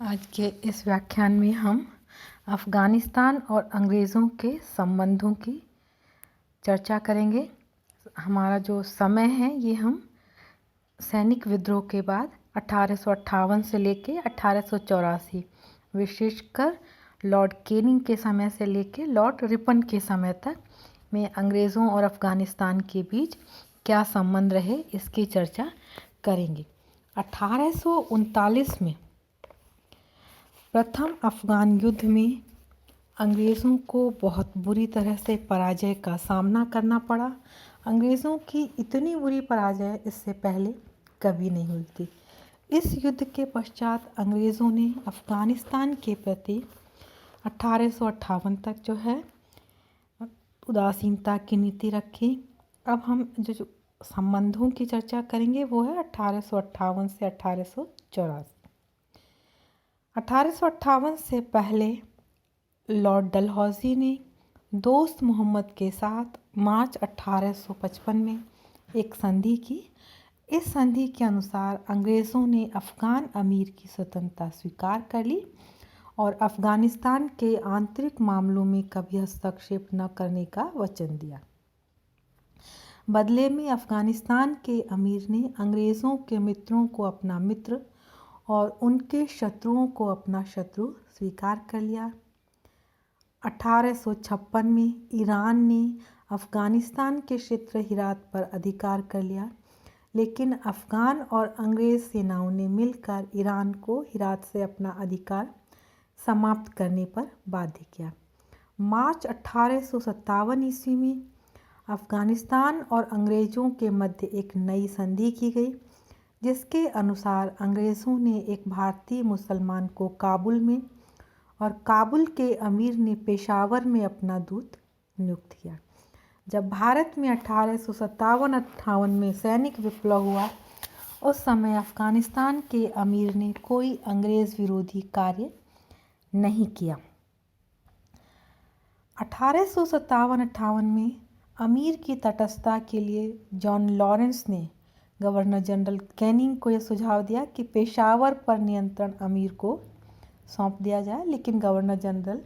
आज के इस व्याख्यान में हम अफ़गानिस्तान और अंग्रेज़ों के संबंधों की चर्चा करेंगे। हमारा जो समय है ये हम सैनिक विद्रोह के बाद 1858 से लेके 1884, विशेषकर लॉर्ड कैनिंग के समय से लेके लॉर्ड रिपन के समय तक में अंग्रेज़ों और अफ़गानिस्तान के बीच क्या संबंध रहे इसकी चर्चा करेंगे। 1839 में प्रथम अफ़गान युद्ध में अंग्रेज़ों को बहुत बुरी तरह से पराजय का सामना करना पड़ा। अंग्रेज़ों की इतनी बुरी पराजय इससे पहले कभी नहीं हुई थी। इस युद्ध के पश्चात अंग्रेज़ों ने अफ़गानिस्तान के प्रति 1858 तक जो है उदासीनता की नीति रखी। अब हम जो संबंधों की चर्चा करेंगे वो है 1858 से 1884। 1858 से पहले लॉर्ड डलहौज़ी ने दोस्त मोहम्मद के साथ मार्च 1855 में एक संधि की। इस संधि के अनुसार अंग्रेज़ों ने अफ़गान अमीर की स्वतंत्रता स्वीकार कर ली और अफ़गानिस्तान के आंतरिक मामलों में कभी हस्तक्षेप न करने का वचन दिया। बदले में अफ़गानिस्तान के अमीर ने अंग्रेज़ों के मित्रों को अपना मित्र और उनके शत्रुओं को अपना शत्रु स्वीकार कर लिया। 1856 में ईरान ने अफ़गानिस्तान के क्षेत्र हिरात पर अधिकार कर लिया, लेकिन अफ़गान और अंग्रेज़ सेनाओं ने मिलकर ईरान को हिरात से अपना अधिकार समाप्त करने पर बाध्य किया। मार्च 1857 ईस्वी में अफ़गानिस्तान और अंग्रेज़ों के मध्य एक नई संधि की गई, जिसके अनुसार अंग्रेज़ों ने एक भारतीय मुसलमान को काबुल में और काबुल के अमीर ने पेशावर में अपना दूत नियुक्त किया। जब भारत में 1857-58 में सैनिक विप्लव हुआ, उस समय अफ़गानिस्तान के अमीर ने कोई अंग्रेज़ विरोधी कार्य नहीं किया। 1857-58 में अमीर की तटस्थता के लिए जॉन लॉरेंस ने गवर्नर जनरल कैनिंग को यह सुझाव दिया कि पेशावर पर नियंत्रण अमीर को सौंप दिया जाए, लेकिन गवर्नर जनरल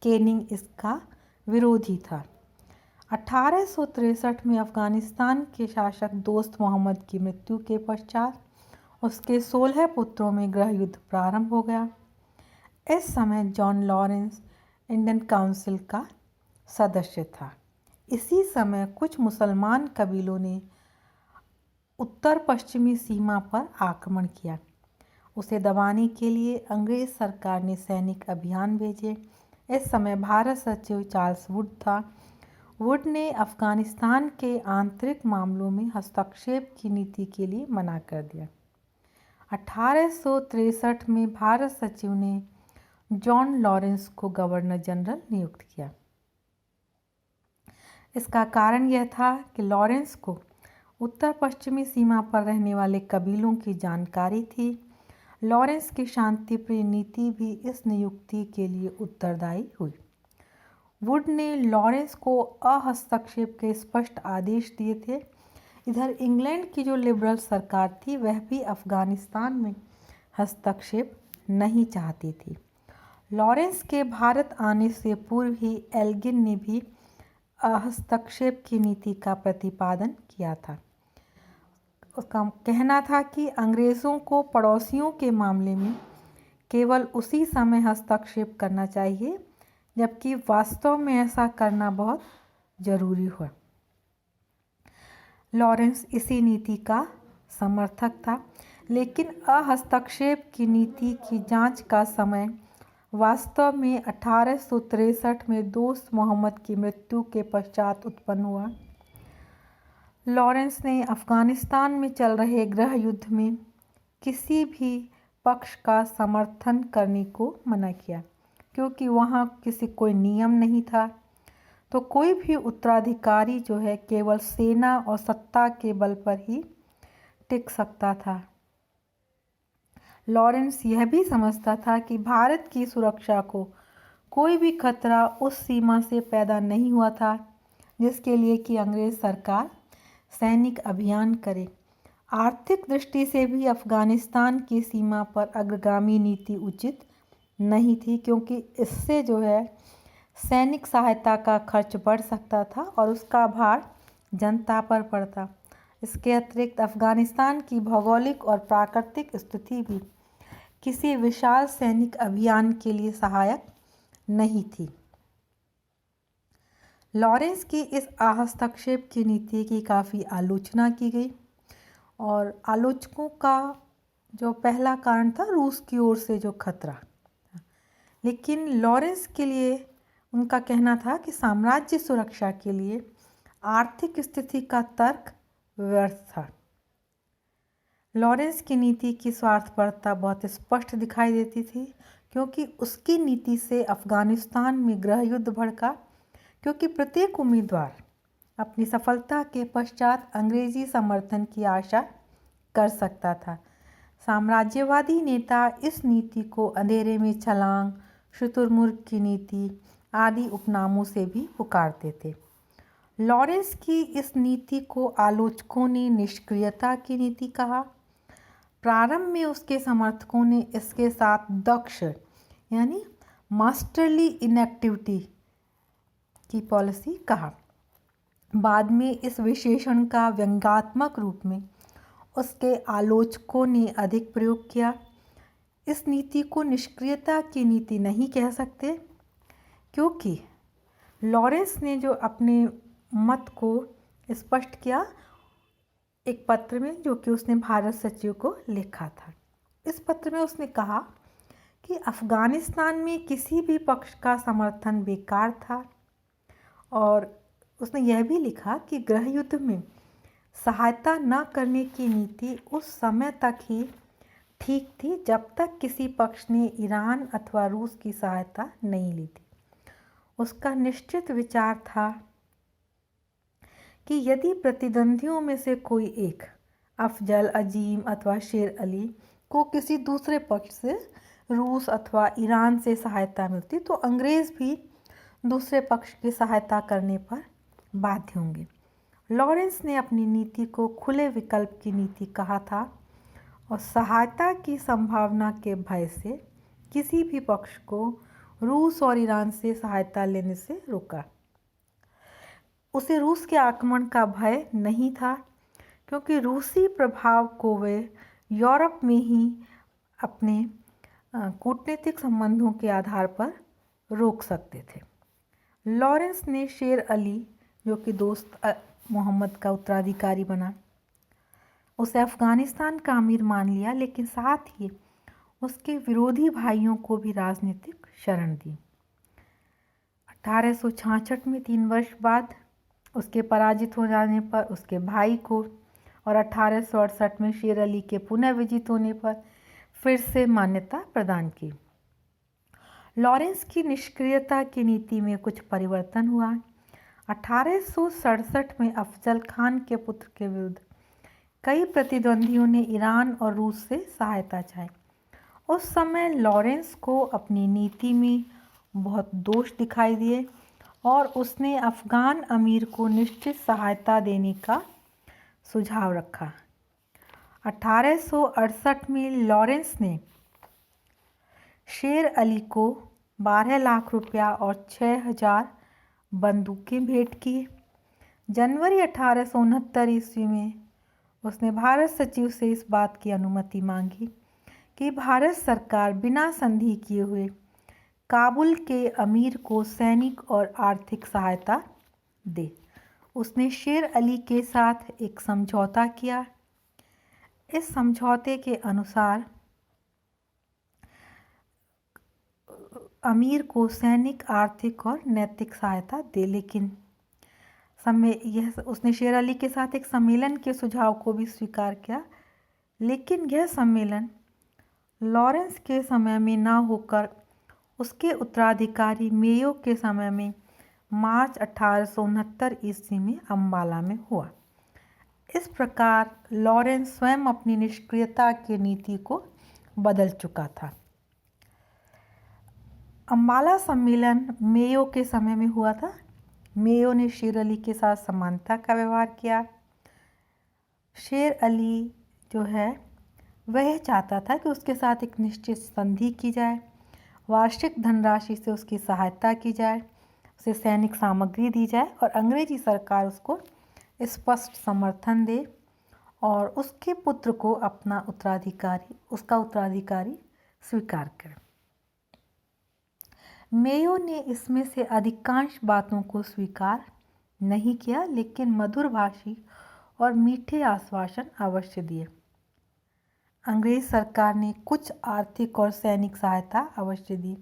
कैनिंग इसका विरोधी था। 1863 में अफ़गानिस्तान के शासक दोस्त मोहम्मद की मृत्यु के पश्चात उसके 16 पुत्रों में गृह युद्ध प्रारंभ हो गया। इस समय जॉन लॉरेंस इंडियन काउंसिल का सदस्य था। इसी समय कुछ मुसलमान कबीलों ने उत्तर पश्चिमी सीमा पर आक्रमण किया। उसे दबाने के लिए अंग्रेज़ सरकार ने सैनिक अभियान भेजे। इस समय भारत सचिव चार्ल्स वुड था। वुड ने अफ़गानिस्तान के आंतरिक मामलों में हस्तक्षेप की नीति के लिए मना कर दिया। 1863 में भारत सचिव ने जॉन लॉरेंस को गवर्नर जनरल नियुक्त किया। इसका कारण यह था कि लॉरेंस को उत्तर पश्चिमी सीमा पर रहने वाले कबीलों की जानकारी थी। लॉरेंस की शांतिप्रिय नीति भी इस नियुक्ति के लिए उत्तरदायी हुई। वुड ने लॉरेंस को अहस्तक्षेप के स्पष्ट आदेश दिए थे। इधर इंग्लैंड की जो लिबरल सरकार थी वह भी अफ़गानिस्तान में हस्तक्षेप नहीं चाहती थी। लॉरेंस के भारत आने से पूर्व ही एल्गिन ने भी हस्तक्षेप की नीति का प्रतिपादन किया था। उसका कहना था कि अंग्रेज़ों को पड़ोसियों के मामले में केवल उसी समय हस्तक्षेप करना चाहिए जबकि वास्तव में ऐसा करना बहुत ज़रूरी हो। लॉरेंस इसी नीति का समर्थक था, लेकिन हस्तक्षेप की नीति की जांच का समय वास्तव में 1863 में दोस्त मोहम्मद की मृत्यु के पश्चात उत्पन्न हुआ। लॉरेंस ने अफ़गानिस्तान में चल रहे गृह युद्ध में किसी भी पक्ष का समर्थन करने को मना किया, क्योंकि वहाँ कोई नियम नहीं था। तो कोई भी उत्तराधिकारी जो है केवल सेना और सत्ता के बल पर ही टिक सकता था। लॉरेंस यह भी समझता था कि भारत की सुरक्षा को कोई भी खतरा उस सीमा से पैदा नहीं हुआ था जिसके लिए कि अंग्रेज़ सरकार सैनिक अभियान करे। आर्थिक दृष्टि से भी अफ़गानिस्तान की सीमा पर अग्रगामी नीति उचित नहीं थी, क्योंकि इससे जो है सैनिक सहायता का खर्च बढ़ सकता था और उसका भार जनता पर पड़ता। इसके अतिरिक्त अफ़गानिस्तान की भौगोलिक और प्राकृतिक स्थिति भी किसी विशाल सैनिक अभियान के लिए सहायक नहीं थी। लॉरेंस की इस हस्तक्षेप की नीति की काफ़ी आलोचना की गई और आलोचकों का जो पहला कारण था रूस की ओर से जो खतरा, लेकिन लॉरेंस के लिए उनका कहना था कि साम्राज्य सुरक्षा के लिए आर्थिक स्थिति का तर्क व्यर्थ था। लॉरेंस की नीति की स्वार्थपरता बहुत स्पष्ट दिखाई देती थी, क्योंकि उसकी नीति से अफ़गानिस्तान में गृह युद्ध भड़का, क्योंकि प्रत्येक उम्मीदवार अपनी सफलता के पश्चात अंग्रेजी समर्थन की आशा कर सकता था। साम्राज्यवादी नेता इस नीति को अंधेरे में छलांग, शुतुरमुर्ग की नीति आदि उपनामों से भी पुकारते थे। लॉरेंस की इस नीति को आलोचकों ने निष्क्रियता की नीति कहा। प्रारंभ में उसके समर्थकों ने इसके साथ दक्ष यानी मास्टरली इनएक्टिविटी की पॉलिसी कहा। बाद में इस विशेषण का व्यंग्यात्मक रूप में उसके आलोचकों ने अधिक प्रयोग किया। इस नीति को निष्क्रियता की नीति नहीं कह सकते, क्योंकि लॉरेंस ने जो अपने मत को स्पष्ट किया एक पत्र में, जो कि उसने भारत सचिव को लिखा था। इस पत्र में उसने कहा कि अफ़गानिस्तान में किसी भी पक्ष का समर्थन बेकार था, और उसने यह भी लिखा कि गृह युद्ध में सहायता न करने की नीति उस समय तक ही ठीक थी जब तक किसी पक्ष ने ईरान अथवा रूस की सहायता नहीं ली थी। उसका निश्चित विचार था कि यदि प्रतिद्वंदियों में से कोई एक अफजल, अजीम अथवा शेर अली को किसी दूसरे पक्ष से रूस अथवा ईरान से सहायता मिलती, तो अंग्रेज़ भी दूसरे पक्ष की सहायता करने पर बाध्य होंगे। लॉरेंस ने अपनी नीति को खुले विकल्प की नीति कहा था और सहायता की संभावना के भय से किसी भी पक्ष को रूस और ईरान से सहायता लेने से रोका। उसे रूस के आक्रमण का भय नहीं था, क्योंकि रूसी प्रभाव को वे यूरोप में ही अपने कूटनीतिक संबंधों के आधार पर रोक सकते थे। लॉरेंस ने शेर अली, जो कि दोस्त मोहम्मद का उत्तराधिकारी बना, उसे अफ़गानिस्तान का अमीर मान लिया, लेकिन साथ ही उसके विरोधी भाइयों को भी राजनीतिक शरण दी। 1866 में 3 वर्ष बाद उसके पराजित हो जाने पर उसके भाई को और 1868 में शेर अली के पुनः विजित होने पर फिर से मान्यता प्रदान की। लॉरेंस की निष्क्रियता की नीति में कुछ परिवर्तन हुआ। 1867 में अफजल खान के पुत्र के विरुद्ध कई प्रतिद्वंदियों ने ईरान और रूस से सहायता चाही। उस समय लॉरेंस को अपनी नीति में बहुत दोष दिखाई दिए और उसने अफ़गान अमीर को निश्चित सहायता देने का सुझाव रखा। 1868 में लॉरेंस ने शेर अली को 12 लाख रुपया और 6000 बंदूकें भेंट की। जनवरी 1869 ईस्वी में उसने भारत सचिव से इस बात की अनुमति मांगी कि भारत सरकार बिना संधि किए हुए काबुल के अमीर को सैनिक और आर्थिक सहायता दे। उसने शेर अली के साथ एक समझौता किया। इस समझौते के अनुसार अमीर को सैनिक, आर्थिक और नैतिक सहायता दे, लेकिन उसने शेर अली के साथ एक सम्मेलन के सुझाव को भी स्वीकार किया, लेकिन यह सम्मेलन लॉरेंस के समय में ना होकर उसके उत्तराधिकारी मेयो के समय में मार्च 1869 ईस्वी में अम्बाला में हुआ। इस प्रकार लॉरेंस स्वयं अपनी निष्क्रियता की नीति को बदल चुका था। अम्बाला सम्मेलन मेयो के समय में हुआ था। मेयो ने शेर अली के साथ समानता का व्यवहार किया। शेर अली जो है वह चाहता था कि उसके साथ एक निश्चित संधि की जाए, वार्षिक धनराशि से उसकी सहायता की जाए, उसे सैनिक सामग्री दी जाए और अंग्रेजी सरकार उसको स्पष्ट समर्थन दे और उसके पुत्र को उसका उत्तराधिकारी स्वीकार करे। मेयो ने इसमें से अधिकांश बातों को स्वीकार नहीं किया, लेकिन मधुरभाषी और मीठे आश्वासन अवश्य दिए। अंग्रेज सरकार ने कुछ आर्थिक और सैनिक सहायता अवश्य दी।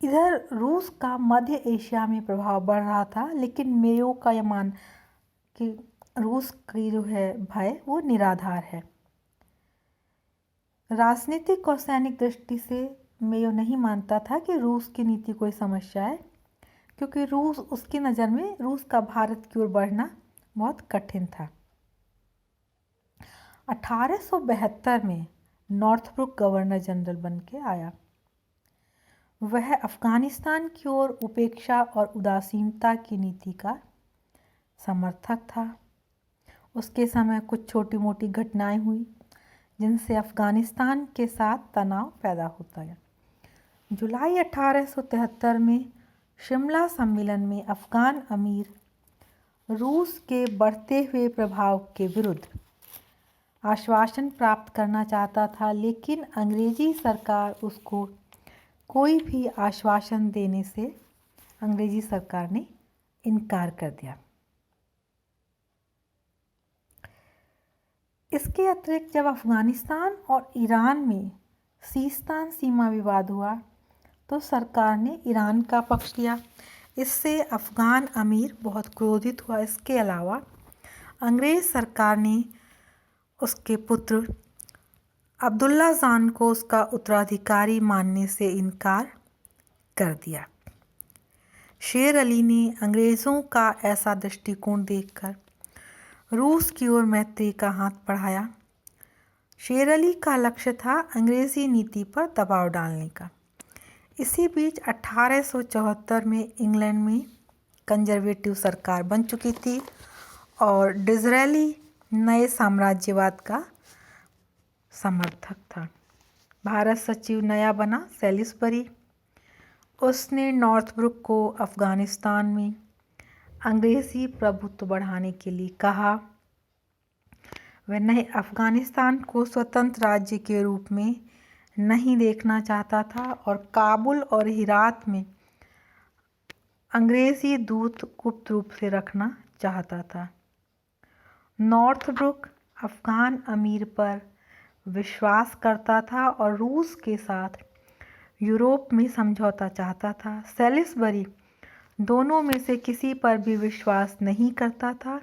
इधर रूस का मध्य एशिया में प्रभाव बढ़ रहा था, लेकिन मेयो का यह मान कि रूस की जो है भय वो निराधार है। राजनीतिक और सैनिक दृष्टि से मेयो नहीं मानता था कि रूस की नीति कोई समस्या है, क्योंकि रूस उसकी नज़र में रूस का भारत की ओर बढ़ना बहुत कठिन था। 1872 में नॉर्थब्रुक गवर्नर जनरल बन के आया। वह अफगानिस्तान की ओर उपेक्षा और उदासीनता की नीति का समर्थक था। उसके समय कुछ छोटी मोटी घटनाएं हुई जिनसे अफगानिस्तान के साथ तनाव पैदा होता है। जुलाई 1873 में शिमला सम्मेलन में अफगान अमीर रूस के बढ़ते हुए प्रभाव के विरुद्ध आश्वासन प्राप्त करना चाहता था, लेकिन अंग्रेजी सरकार उसको कोई भी आश्वासन देने से अंग्रेजी सरकार ने इनकार कर दिया। इसके अतिरिक्त जब अफगानिस्तान और ईरान में सीस्तान सीमा विवाद हुआ तो सरकार ने ईरान का पक्ष लिया। इससे अफ़गान अमीर बहुत क्रोधित हुआ। इसके अलावा अंग्रेज़ सरकार ने उसके पुत्र अब्दुल्ला जान को उसका उत्तराधिकारी मानने से इनकार कर दिया। शेर अली ने अंग्रेज़ों का ऐसा दृष्टिकोण देखकर रूस की ओर मैत्री का हाथ बढ़ाया। शेर अली का लक्ष्य था अंग्रेज़ी नीति पर दबाव डालने का। इसी बीच 1874 में इंग्लैंड में कंजर्वेटिव सरकार बन चुकी थी और डिज़रेली नए साम्राज्यवाद का समर्थक था। भारत सचिव नया बना सैलिसबरी। उसने नॉर्थब्रुक को अफ़गानिस्तान में अंग्रेज़ी प्रभुत्व बढ़ाने के लिए कहा। वह नए अफ़गानिस्तान को स्वतंत्र राज्य के रूप में नहीं देखना चाहता था और काबुल और हिरात में अंग्रेज़ी दूत गुप्त रूप से रखना चाहता था। नॉर्थब्रुक अफ़गान अमीर पर विश्वास करता था और रूस के साथ यूरोप में समझौता चाहता था। सैलिसबरी दोनों में से किसी पर भी विश्वास नहीं करता था।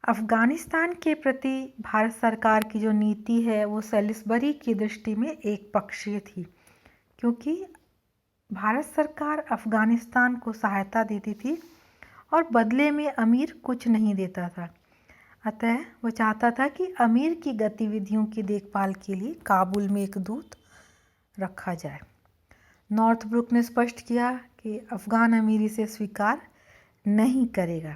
अफ़गानिस्तान के प्रति भारत सरकार की जो नीति है वो सैलिसबरी की दृष्टि में एक पक्षीय थी, क्योंकि भारत सरकार अफ़गानिस्तान को सहायता देती थी और बदले में अमीर कुछ नहीं देता था। अतः वो चाहता था कि अमीर की गतिविधियों की देखभाल के लिए काबुल में एक दूत रखा जाए। नॉर्थब्रुक ने स्पष्ट किया कि अफ़गान अमीर इसे स्वीकार नहीं करेगा।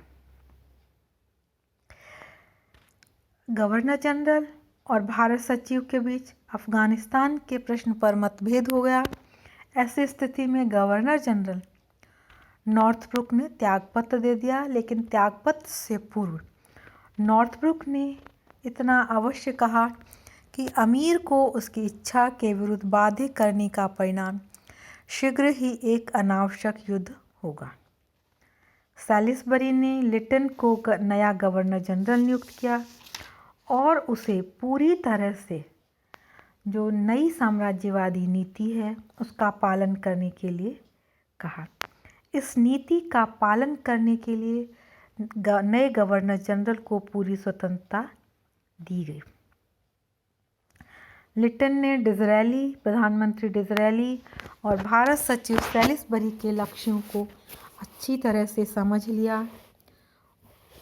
गवर्नर जनरल और भारत सचिव के बीच अफ़गानिस्तान के प्रश्न पर मतभेद हो गया। ऐसी स्थिति में गवर्नर जनरल नॉर्थब्रुक ने त्यागपत्र दे दिया, लेकिन त्यागपत्र से पूर्व नॉर्थब्रुक ने इतना अवश्य कहा कि अमीर को उसकी इच्छा के विरुद्ध बाध्य करने का परिणाम शीघ्र ही एक अनावश्यक युद्ध होगा। सैलिसबरी ने लिटन को नया गवर्नर जनरल नियुक्त किया और उसे पूरी तरह से जो नई साम्राज्यवादी नीति है उसका पालन करने के लिए कहा। इस नीति का पालन करने के लिए नए गवर्नर जनरल को पूरी स्वतंत्रता दी गई। लिटन ने डिज़रेली, प्रधानमंत्री डिज़रेली और भारत सचिव सैलिसबरी के लक्ष्यों को अच्छी तरह से समझ लिया।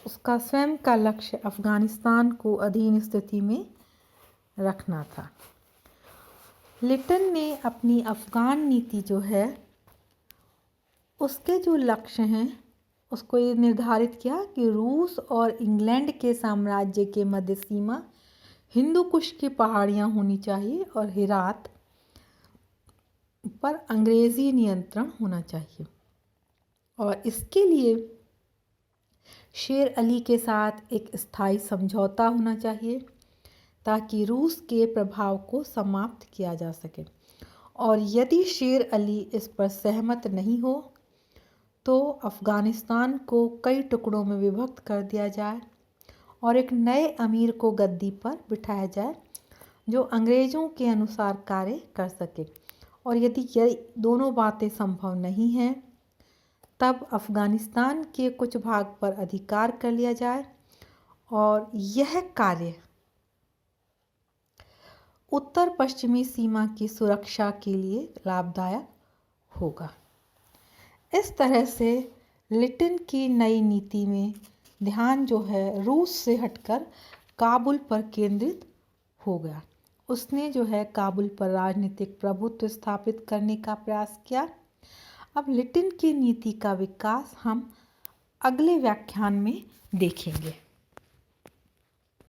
उसका स्वयं का लक्ष्य अफ़गानिस्तान को अधीन स्थिति में रखना था। लिटन ने अपनी अफ़गान नीति जो है उसके जो लक्ष्य हैं उसको ये निर्धारित किया कि रूस और इंग्लैंड के साम्राज्य के मध्य सीमा हिंदू कुश की पहाड़ियाँ होनी चाहिए और हेरात पर अंग्रेजी नियंत्रण होना चाहिए। और इसके लिए शेर अली के साथ एक स्थायी समझौता होना चाहिए ताकि रूस के प्रभाव को समाप्त किया जा सके। और यदि शेर अली इस पर सहमत नहीं हो तो अफ़गानिस्तान को कई टुकड़ों में विभक्त कर दिया जाए और एक नए अमीर को गद्दी पर बिठाया जाए जो अंग्रेज़ों के अनुसार कार्य कर सके। और यदि ये दोनों बातें संभव नहीं हैं तब अफ़गानिस्तान के कुछ भाग पर अधिकार कर लिया जाए और यह कार्य उत्तर पश्चिमी सीमा की सुरक्षा के लिए लाभदायक होगा। इस तरह से लिटिन की नई नीति में ध्यान जो है रूस से हटकर काबुल पर केंद्रित हो गया। उसने जो है काबुल पर राजनीतिक प्रभुत्व स्थापित करने का प्रयास किया। अब लिटिन की नीति का विकास हम अगले व्याख्यान में देखेंगे।